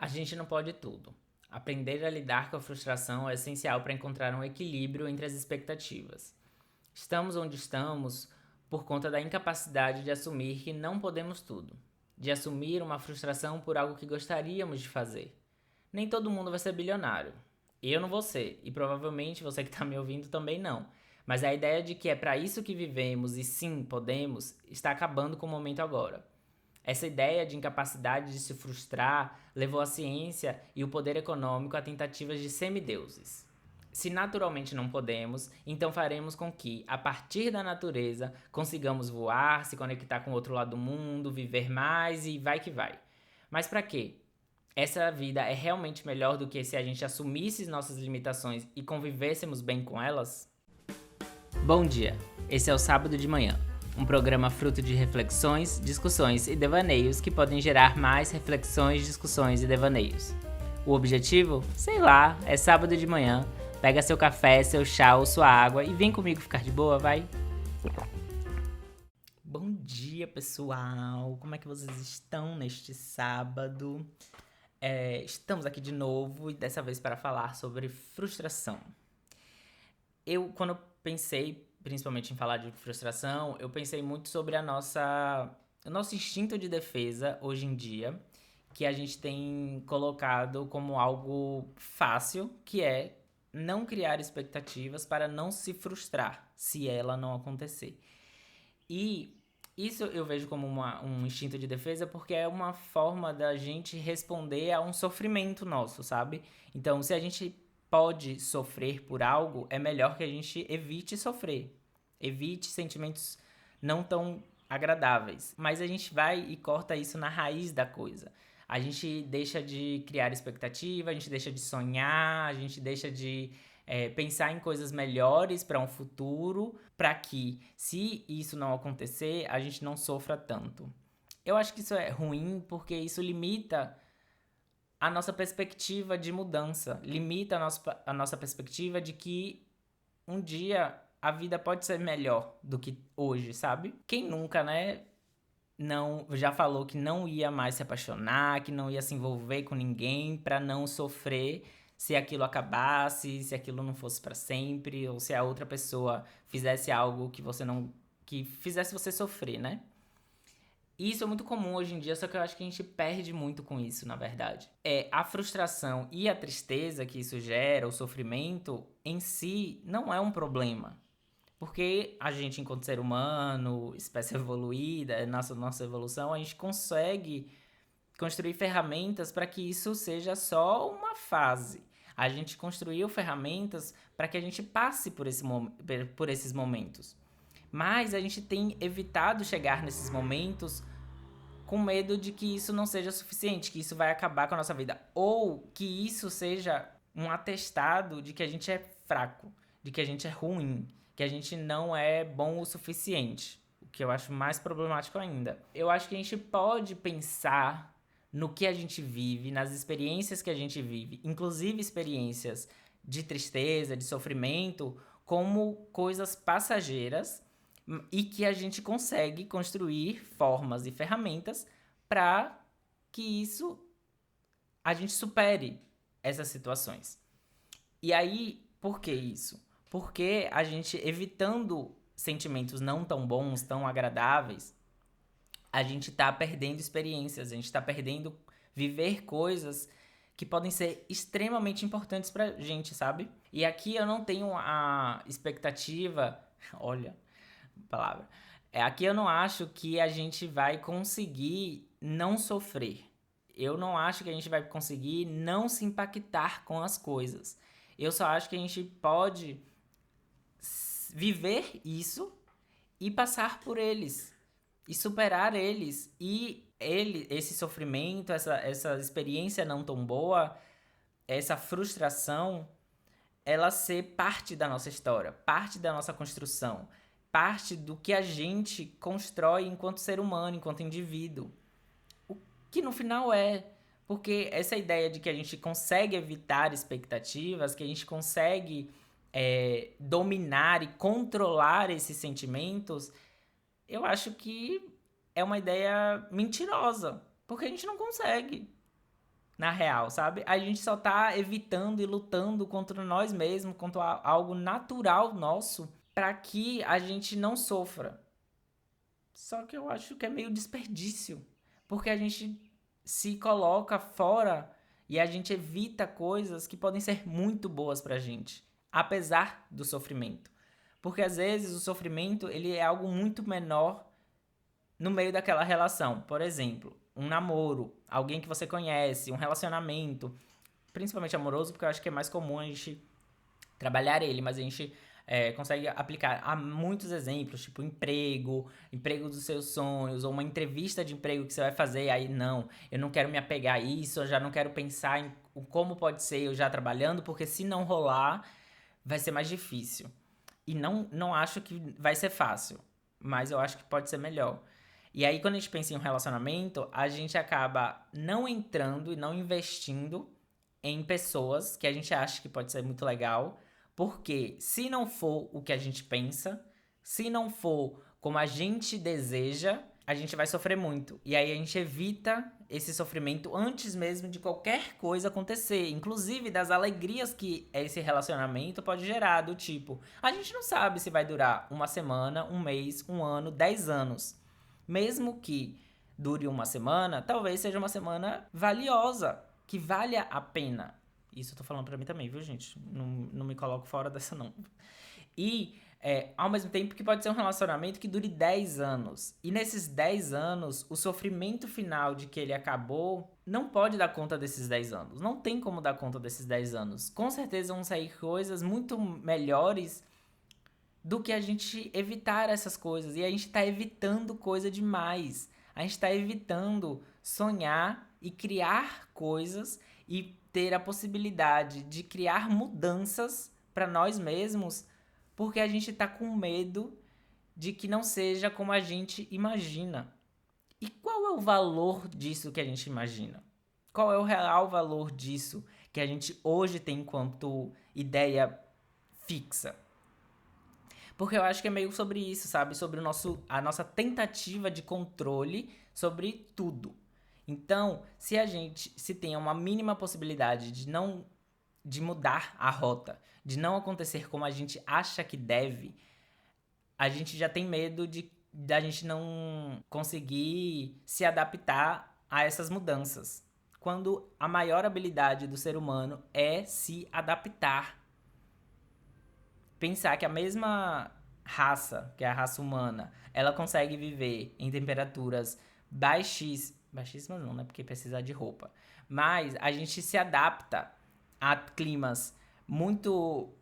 A gente não pode tudo. Aprender a lidar com a frustração é essencial para encontrar um equilíbrio entre as expectativas. Estamos onde estamos por conta da incapacidade de assumir que não podemos tudo, de assumir uma frustração por algo que gostaríamos de fazer. Nem todo mundo vai ser bilionário. Eu não vou ser, e provavelmente você que está me ouvindo também não. Mas a ideia de que é para isso que vivemos e sim podemos está acabando com o momento agora. Essa ideia de incapacidade de se frustrar levou a ciência e o poder econômico a tentativas de semideuses. Se naturalmente não podemos, então faremos com que, a partir da natureza, consigamos voar, se conectar com o outro lado do mundo, viver mais e vai que vai. Mas para quê? Essa vida é realmente melhor do que se a gente assumisse nossas limitações e convivêssemos bem com elas? Bom dia, esse é o Sábado de Manhã, um programa fruto de reflexões, discussões e devaneios que podem gerar mais reflexões, discussões e devaneios. O objetivo? Sei lá, é sábado de manhã, pega seu café, seu chá ou sua água e vem comigo ficar de boa, vai? Bom dia, pessoal! Como é que vocês estão neste sábado? Estamos aqui de novo e dessa vez para falar sobre frustração. Quando eu pensei principalmente em falar de frustração, eu pensei muito sobre o nosso instinto de defesa hoje em dia, que a gente tem colocado como algo fácil, que é não criar expectativas para não se frustrar se ela não acontecer. E isso eu vejo como um instinto de defesa porque é uma forma da gente responder a um sofrimento nosso, sabe? Então, se a gente pode sofrer por algo, é melhor que a gente evite sofrer. Evite sentimentos não tão agradáveis. Mas a gente vai e corta isso na raiz da coisa. A gente deixa de criar expectativa, a gente deixa de sonhar, a gente deixa de pensar em coisas melhores para um futuro, para que, se isso não acontecer, a gente não sofra tanto. Eu acho que isso é ruim porque isso limita a nossa perspectiva de mudança, limita a nossa perspectiva de que um dia a vida pode ser melhor do que hoje, sabe? Quem nunca, né? Não, já falou que não ia mais se apaixonar, que não ia se envolver com ninguém pra não sofrer se aquilo acabasse, se aquilo não fosse pra sempre, ou se a outra pessoa fizesse algo que você não, que fizesse você sofrer, né? E isso é muito comum hoje em dia, só que eu acho que a gente perde muito com isso, na verdade. A frustração e a tristeza que isso gera, o sofrimento em si, não é um problema. Porque a gente, enquanto ser humano, espécie evoluída, nossa evolução, a gente consegue construir ferramentas para que isso seja só uma fase. A gente construiu ferramentas para que a gente passe por esses momentos. Mas a gente tem evitado chegar nesses momentos com medo de que isso não seja suficiente, que isso vai acabar com a nossa vida. Ou que isso seja um atestado de que a gente é fraco, de que a gente é ruim, que a gente não é bom o suficiente. O que eu acho mais problemático ainda. Eu acho que a gente pode pensar no que a gente vive, nas experiências que a gente vive, inclusive experiências de tristeza, de sofrimento, como coisas passageiras e que a gente consegue construir formas e ferramentas para que isso a gente supere essas situações. E aí, por que isso? Porque a gente evitando sentimentos não tão bons, tão agradáveis, a gente tá perdendo experiências, a gente tá perdendo viver coisas que podem ser extremamente importantes pra gente, sabe? E aqui eu não tenho a expectativa, olha, palavra. Aqui eu não acho que a gente vai conseguir não sofrer. Eu não acho que a gente vai conseguir não se impactar com as coisas. Eu só acho que a gente pode viver isso e passar por eles e superar eles esse sofrimento, essa experiência não tão boa, essa frustração, ela ser parte da nossa história, parte da nossa construção, parte do que a gente constrói enquanto ser humano, enquanto indivíduo. O que no final é. Porque essa ideia de que a gente consegue evitar expectativas, que a gente consegue dominar e controlar esses sentimentos, eu acho que é uma ideia mentirosa. Porque a gente não consegue. na real, sabe? A gente só tá evitando e lutando contra nós mesmos, contra algo natural nosso, para que a gente não sofra. Só que eu acho que é meio desperdício, porque a gente se coloca fora e a gente evita coisas que podem ser muito boas pra gente, apesar do sofrimento. Porque às vezes o sofrimento, ele é algo muito menor no meio daquela relação. Por exemplo, um namoro, alguém que você conhece, um relacionamento, principalmente amoroso, porque eu acho que é mais comum a gente trabalhar ele, mas a gente consegue aplicar a muitos exemplos, tipo emprego dos seus sonhos, ou uma entrevista de emprego que você vai fazer, aí não, eu não quero me apegar a isso, eu já não quero pensar em como pode ser eu já trabalhando, porque se não rolar, vai ser mais difícil. E não acho que vai ser fácil, mas eu acho que pode ser melhor. E aí, quando a gente pensa em um relacionamento, a gente acaba não entrando e não investindo em pessoas que a gente acha que pode ser muito legal, porque se não for o que a gente pensa, se não for como a gente deseja, a gente vai sofrer muito. E aí a gente evita esse sofrimento antes mesmo de qualquer coisa acontecer, inclusive das alegrias que esse relacionamento pode gerar, do tipo, a gente não sabe se vai durar uma semana, um mês, um ano, 10 anos. Mesmo que dure uma semana, talvez seja uma semana valiosa, que valha a pena. Isso eu tô falando pra mim também, viu, gente? Não me coloco fora dessa, não. E, ao mesmo tempo que pode ser um relacionamento que dure 10 anos. E nesses 10 anos, o sofrimento final de que ele acabou não pode dar conta desses 10 anos. Não tem como dar conta desses 10 anos. Com certeza vão sair coisas muito melhores do que a gente evitar essas coisas. E a gente tá evitando coisa demais. A gente tá evitando sonhar e criar coisas e ter a possibilidade de criar mudanças para nós mesmos, porque a gente tá com medo de que não seja como a gente imagina. E qual é o valor disso que a gente imagina? Qual é o real valor disso que a gente hoje tem enquanto ideia fixa? Porque eu acho que é meio sobre isso, sabe? Sobre a nossa tentativa de controle sobre tudo. Então, se a gente se tem uma mínima possibilidade de mudar a rota, de não acontecer como a gente acha que deve, a gente já tem medo de da gente não conseguir se adaptar a essas mudanças. Quando a maior habilidade do ser humano é se adaptar. Pensar que a mesma raça, que é a raça humana, ela consegue viver em temperaturas baixíssimas não, né? Porque precisa de roupa. Mas a gente se adapta a climas muito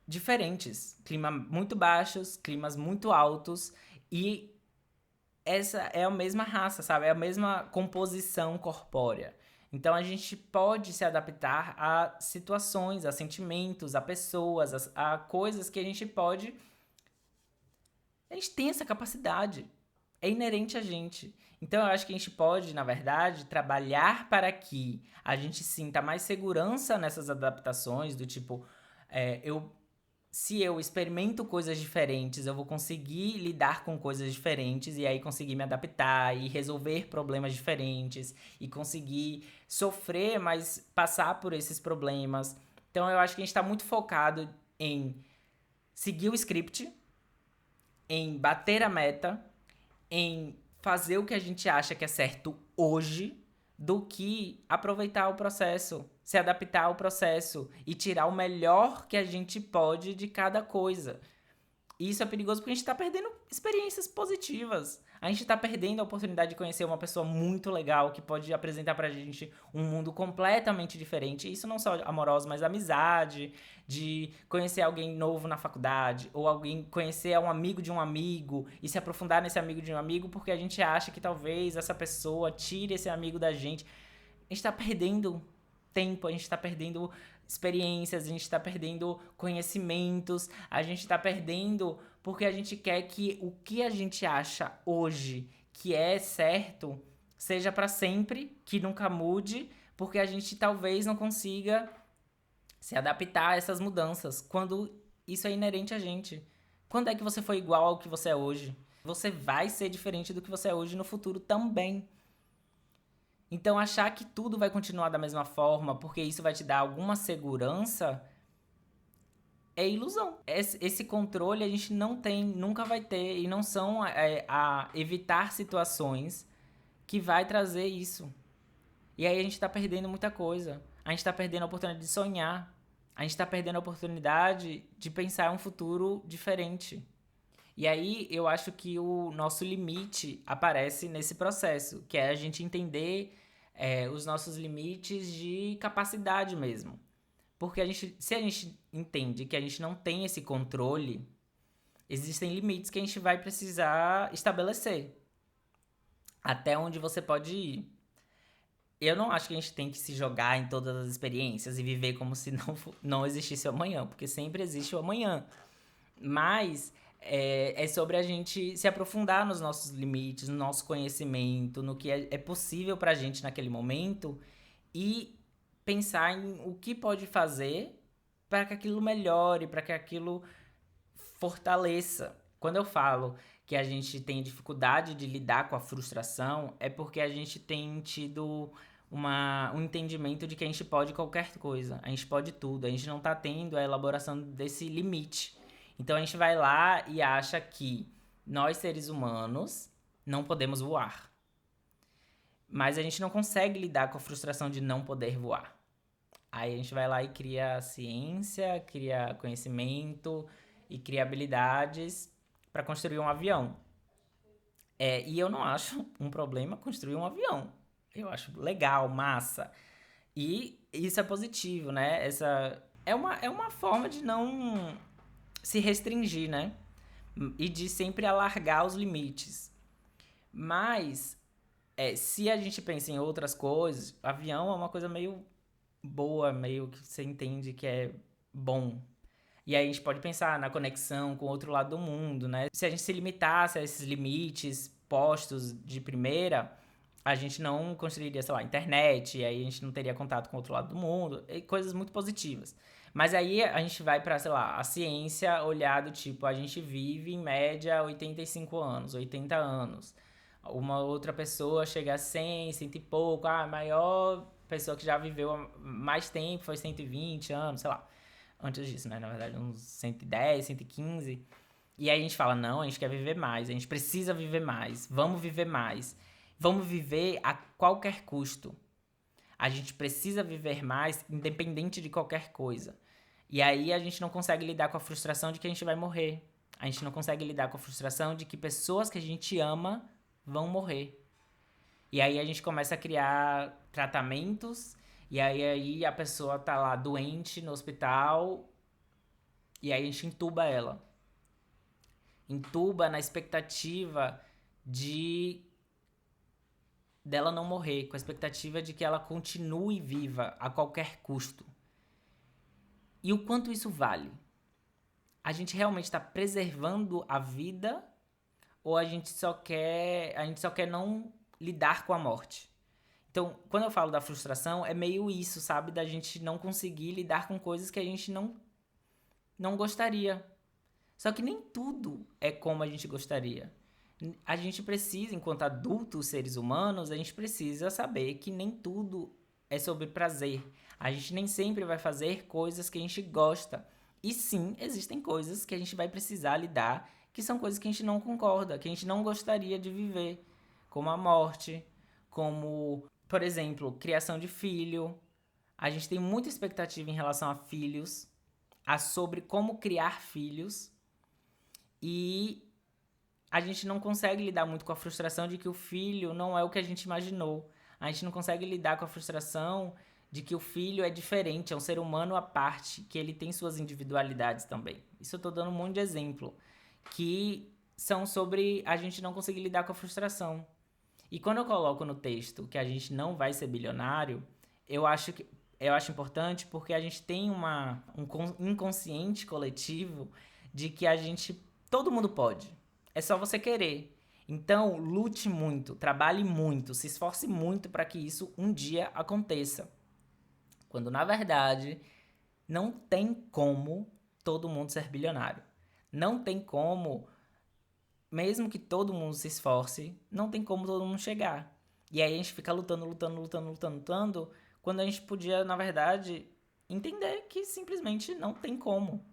diferentes, climas muito baixos, climas muito altos e essa é a mesma raça, sabe? É a mesma composição corpórea. Então a gente pode se adaptar a situações, a sentimentos, a pessoas, a coisas que a gente pode. A gente tem essa capacidade. É inerente a gente. Então eu acho que a gente pode, na verdade, trabalhar para que a gente sinta mais segurança nessas adaptações, do tipo, eu se eu experimento coisas diferentes, eu vou conseguir lidar com coisas diferentes e aí conseguir me adaptar e resolver problemas diferentes e conseguir sofrer, mas passar por esses problemas. Então eu acho que a gente está muito focado em seguir o script, em bater a meta, em fazer o que a gente acha que é certo hoje, do que aproveitar o processo, se adaptar ao processo e tirar o melhor que a gente pode de cada coisa. E isso é perigoso porque a gente está perdendo experiências positivas. A gente está perdendo a oportunidade de conhecer uma pessoa muito legal que pode apresentar pra gente um mundo completamente diferente. Isso não só amoroso, mas amizade, de conhecer alguém novo na faculdade, ou alguém conhecer um amigo de um amigo e se aprofundar nesse amigo de um amigo porque a gente acha que talvez essa pessoa tire esse amigo da gente. A gente está perdendo tempo, a gente está perdendo experiências, a gente está perdendo conhecimentos, a gente está perdendo porque a gente quer que o que a gente acha hoje que é certo seja para sempre, que nunca mude, porque a gente talvez não consiga se adaptar a essas mudanças, quando isso é inerente a gente. Quando é que você foi igual ao que você é hoje? Você vai ser diferente do que você é hoje no futuro também. Então, achar que tudo vai continuar da mesma forma, porque isso vai te dar alguma segurança, é ilusão. Esse controle a gente não tem, nunca vai ter, e não são a evitar situações que vai trazer isso. E aí a gente tá perdendo muita coisa. A gente tá perdendo a oportunidade de sonhar. A gente tá perdendo a oportunidade de pensar um futuro diferente. E aí eu acho que o nosso limite aparece nesse processo, que é a gente entender os nossos limites de capacidade mesmo. Porque se a gente entende que a gente não tem esse controle, existem limites que a gente vai precisar estabelecer. Até onde você pode ir. Eu não acho que a gente tem que se jogar em todas as experiências e viver como se não existisse o amanhã, porque sempre existe o amanhã. Mas é sobre a gente se aprofundar nos nossos limites, no nosso conhecimento, no que é possível pra gente naquele momento e pensar em o que pode fazer para que aquilo melhore, para que aquilo fortaleça. Quando eu falo que a gente tem dificuldade de lidar com a frustração, é porque a gente tem tido um entendimento de que a gente pode qualquer coisa, a gente pode tudo, a gente não tá tendo a elaboração desse limite. Então a gente vai lá e acha que nós, seres humanos, não podemos voar. Mas a gente não consegue lidar com a frustração de não poder voar. Aí a gente vai lá e cria ciência, cria conhecimento e cria habilidades para construir um avião. E eu não acho um problema construir um avião. Eu acho legal, massa. E isso é positivo, né? Essa é uma forma de não se restringir, né? E de sempre alargar os limites. Mas, se a gente pensa em outras coisas, avião é uma coisa meio boa, meio que você entende que é bom. E aí a gente pode pensar na conexão com o outro lado do mundo, né? Se a gente se limitasse a esses limites postos de primeira, a gente não construiria, sei lá, internet, e aí a gente não teria contato com o outro lado do mundo, e coisas muito positivas. Mas aí a gente vai pra, sei lá, a ciência olhar do tipo, a gente vive em média 85 anos, 80 anos. Uma outra pessoa chega a 100, 100 e pouco, a maior pessoa que já viveu mais tempo foi 120 anos, sei lá. Antes disso, né? Na verdade, uns 110, 115. E aí a gente fala, não, a gente quer viver mais, a gente precisa viver mais, vamos viver mais. Vamos viver a qualquer custo. A gente precisa viver mais, independente de qualquer coisa. E aí a gente não consegue lidar com a frustração de que a gente vai morrer. A gente não consegue lidar com a frustração de que pessoas que a gente ama vão morrer. E aí a gente começa a criar tratamentos, e aí a pessoa tá lá doente no hospital, e aí a gente entuba ela. Entuba na expectativa de dela não morrer, com a expectativa de que ela continue viva a qualquer custo. E o quanto isso vale? A gente realmente está preservando a vida ou a gente só quer não lidar com a morte? Então, quando eu falo da frustração, é meio isso, sabe? Da gente não conseguir lidar com coisas que a gente não gostaria. Só que nem tudo é como a gente gostaria. A gente precisa, enquanto adultos seres humanos, a gente precisa saber que nem tudo é sobre prazer. A gente nem sempre vai fazer coisas que a gente gosta. E sim, existem coisas que a gente vai precisar lidar, que são coisas que a gente não concorda, que a gente não gostaria de viver, como a morte, como, por exemplo, criação de filho. A gente tem muita expectativa em relação a filhos, a sobre como criar filhos, e a gente não consegue lidar muito com a frustração de que o filho não é o que a gente imaginou. A gente não consegue lidar com a frustração de que o filho é diferente, é um ser humano à parte, que ele tem suas individualidades também. Isso eu tô dando um monte de exemplo, que são sobre a gente não conseguir lidar com a frustração. E quando eu coloco no texto que a gente não vai ser bilionário, eu acho importante porque a gente tem um inconsciente coletivo de que a gente todo mundo pode. É só você querer. Então, lute muito, trabalhe muito, se esforce muito para que isso um dia aconteça. Quando na verdade não tem como todo mundo ser bilionário. Não tem como, mesmo que todo mundo se esforce, não tem como todo mundo chegar. E aí a gente fica lutando, quando a gente podia, na verdade, entender que simplesmente não tem como.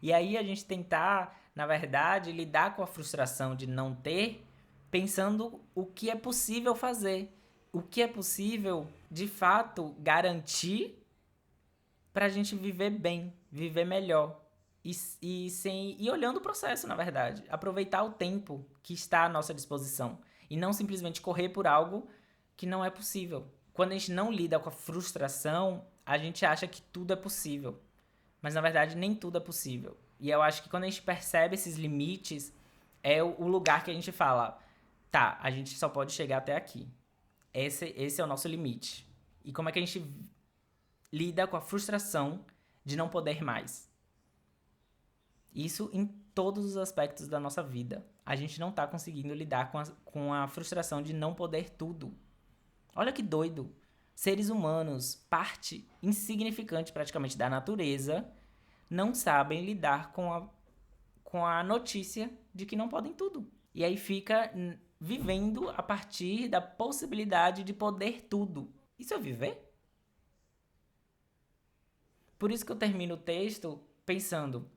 E aí a gente tentar, na verdade, lidar com a frustração de não ter, pensando o que é possível fazer. O que é possível, de fato, garantir pra gente viver bem, viver melhor. E olhando o processo, na verdade. Aproveitar o tempo que está à nossa disposição. E não simplesmente correr por algo que não é possível. Quando a gente não lida com a frustração, a gente acha que tudo é possível. Mas na verdade nem tudo é possível. E eu acho que quando a gente percebe esses limites, é o lugar que a gente fala: tá, a gente só pode chegar até aqui. Esse é o nosso limite. E como é que a gente lida com a frustração de não poder mais? Isso em todos os aspectos da nossa vida. A gente não tá conseguindo lidar com a frustração de não poder tudo. Olha que doido. Seres humanos, parte insignificante praticamente da natureza, não sabem lidar com a notícia de que não podem tudo. E aí fica vivendo a partir da possibilidade de poder tudo. Isso é viver? Por isso que eu termino o texto pensando,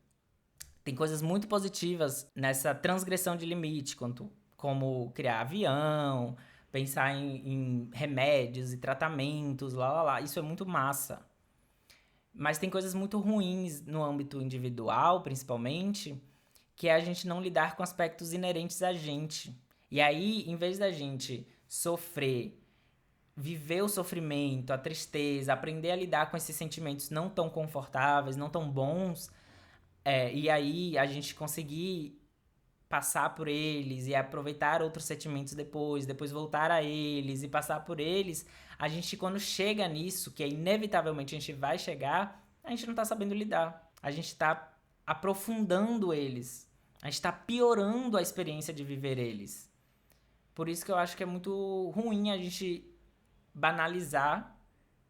tem coisas muito positivas nessa transgressão de limite, como criar avião, pensar em remédios e tratamentos, lá. Isso é muito massa. Mas tem coisas muito ruins no âmbito individual, principalmente, que é a gente não lidar com aspectos inerentes a gente. E aí, em vez da gente sofrer, viver o sofrimento, a tristeza, aprender a lidar com esses sentimentos não tão confortáveis, não tão bons, e aí a gente conseguir passar por eles e aproveitar outros sentimentos depois voltar a eles e passar por eles, a gente quando chega nisso, que é inevitavelmente a gente vai chegar, a gente não tá sabendo lidar. A gente tá aprofundando eles. A gente tá piorando a experiência de viver eles. Por isso que eu acho que é muito ruim a gente banalizar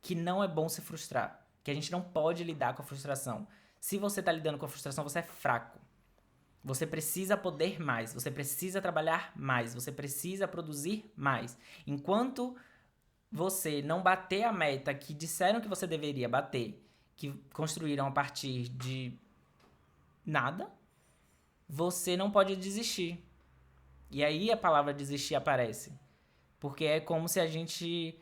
que não é bom se frustrar, que a gente não pode lidar com a frustração. Se você tá lidando com a frustração, você é fraco. Você precisa poder mais, você precisa trabalhar mais, você precisa produzir mais. Enquanto você não bater a meta que disseram que você deveria bater, que construíram a partir de nada, você não pode desistir. E aí a palavra desistir aparece. Porque é como se a gente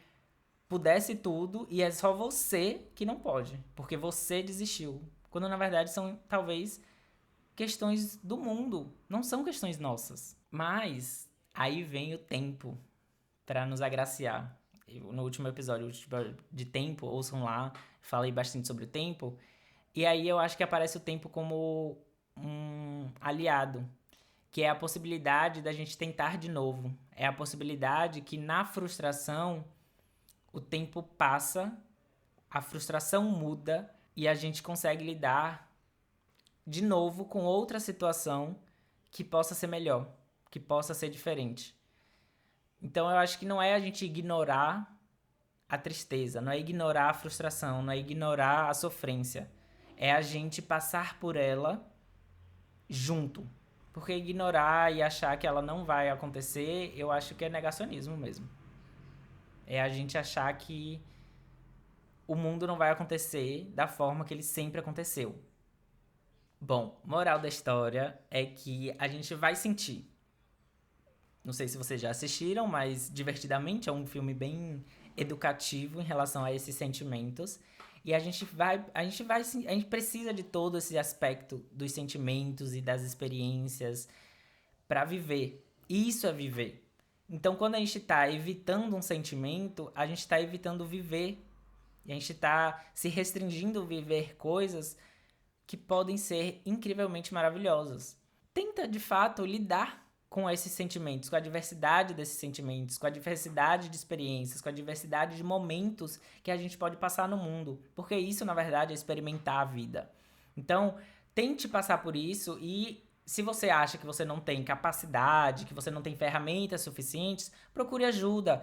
pudesse tudo e é só você que não pode. Porque você desistiu. Quando na verdade são talvez questões do mundo, não são questões nossas. Mas aí vem o tempo para nos agraciar. No último episódio de tempo, ouçam lá, falei bastante sobre o tempo. E aí eu acho que aparece o tempo como um aliado, que é a possibilidade da gente tentar de novo. É a possibilidade que na frustração o tempo passa, a frustração muda e a gente consegue lidar de novo com outra situação que possa ser melhor, que possa ser diferente. Então eu acho que não é a gente ignorar a tristeza, não é ignorar a frustração, não é ignorar a sofrência. É a gente passar por ela junto. Porque ignorar e achar que ela não vai acontecer, eu acho que é negacionismo mesmo. É a gente achar que o mundo não vai acontecer da forma que ele sempre aconteceu. Bom, moral da história é que a gente vai sentir. Não sei se vocês já assistiram, mas Divertidamente é um filme bem educativo em relação a esses sentimentos. E a gente precisa de todo esse aspecto dos sentimentos e das experiências para viver. Isso é viver. Então, quando a gente está evitando um sentimento, a gente está evitando viver. E a gente está se restringindo a viver coisas que podem ser incrivelmente maravilhosas. Tenta, de fato, lidar com esses sentimentos, com a diversidade desses sentimentos, com a diversidade de experiências, com a diversidade de momentos que a gente pode passar no mundo. Porque isso, na verdade, é experimentar a vida. Então, tente passar por isso e se você acha que você não tem capacidade, que você não tem ferramentas suficientes, procure ajuda,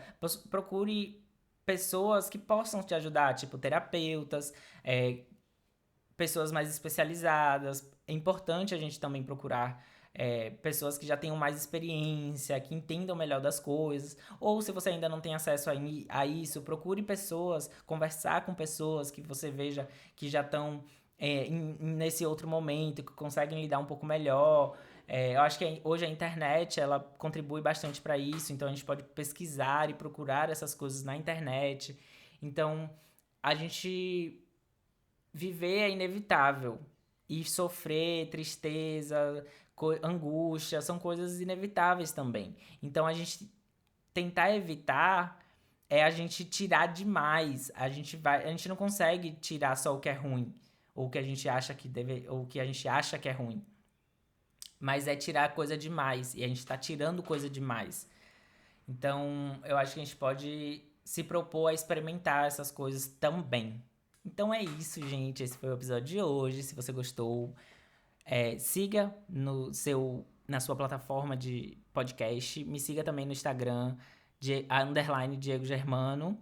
procure pessoas que possam te ajudar, tipo terapeutas, pessoas mais especializadas. É importante a gente também procurar pessoas que já tenham mais experiência, que entendam melhor das coisas. Ou se você ainda não tem acesso a isso, procure pessoas, conversar com pessoas que você veja que já estão nesse outro momento, que conseguem lidar um pouco melhor. Eu acho que hoje a internet ela contribui bastante para isso, então a gente pode pesquisar e procurar essas coisas na internet. Então, a gente viver é inevitável. E sofrer, tristeza, angústia, são coisas inevitáveis também. Então a gente tentar evitar é a gente tirar demais. A gente não consegue tirar só o que é ruim, ou o que a gente acha que deve, ou o que a gente acha que é ruim. Mas é tirar coisa demais, e a gente tá tirando coisa demais. Então, eu acho que a gente pode se propor a experimentar essas coisas também. Então é isso, gente. Esse foi o episódio de hoje. Se você gostou, siga na sua plataforma de podcast. Me siga também no Instagram, _ Diego Germano.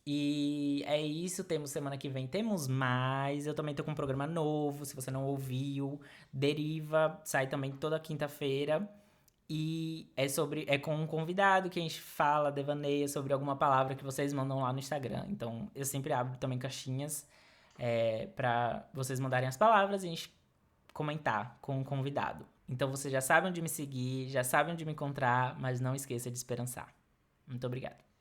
E é isso, temos semana que vem, temos mais. Eu também tô com um programa novo, se você não ouviu. Deriva, sai também toda quinta-feira. E é com um convidado que a gente fala, devaneia sobre alguma palavra que vocês mandam lá no Instagram. Então eu sempre abro também caixinhas para vocês mandarem as palavras e a gente comentar com o convidado. Então você já sabe onde me seguir, já sabe onde me encontrar, mas não esqueça de esperançar. Muito obrigado.